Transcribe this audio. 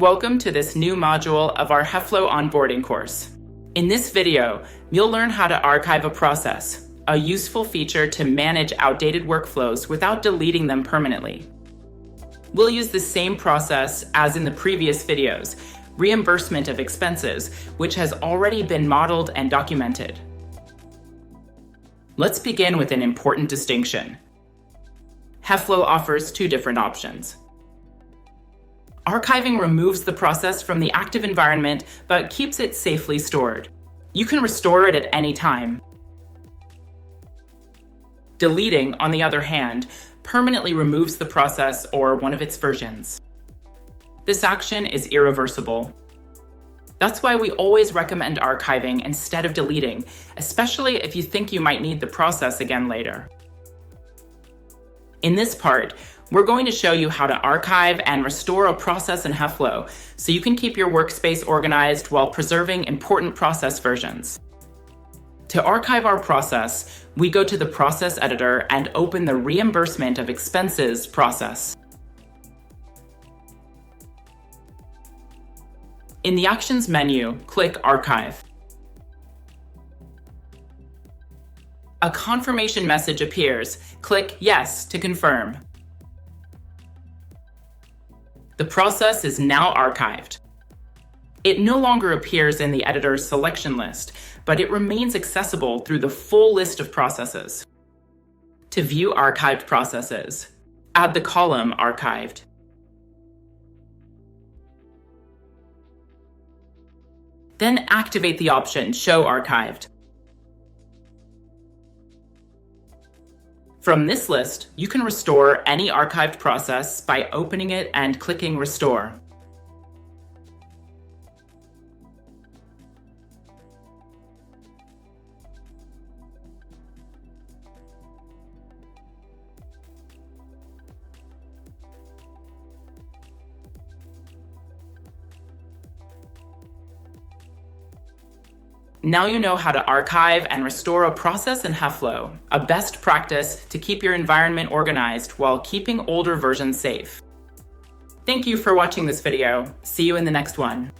Welcome to this new module of our HEFLO onboarding course. In this video, you'll learn how to archive a process, a useful feature to manage outdated workflows without deleting them permanently. We'll use the same process as in the previous videos, reimbursement of expenses, which has already been modeled and documented. Let's begin with an important distinction. HEFLO offers two different options. Archiving removes the process from the active environment, but keeps it safely stored. You can restore it at any time. Deleting, on the other hand, permanently removes the process or one of its versions. This action is irreversible. That's why we always recommend archiving instead of deleting, especially if you think you might need the process again later. In this part, we're going to show you how to archive and restore a process in HEFLO so you can keep your workspace organized while preserving important process versions. To archive our process, we go to the process editor and open the reimbursement of expenses process. In the Actions menu, click Archive. A confirmation message appears. Click Yes to confirm. The process is now archived. It no longer appears in the editor's selection list, but it remains accessible through the full list of processes. To view archived processes, add the column Archived. Then activate the option Show Archived. From this list, you can restore any archived process by opening it and clicking Restore. Now you know how to archive and restore a process in HEFLO, a best practice to keep your environment organized while keeping older versions safe. Thank you for watching this video. See you in the next one.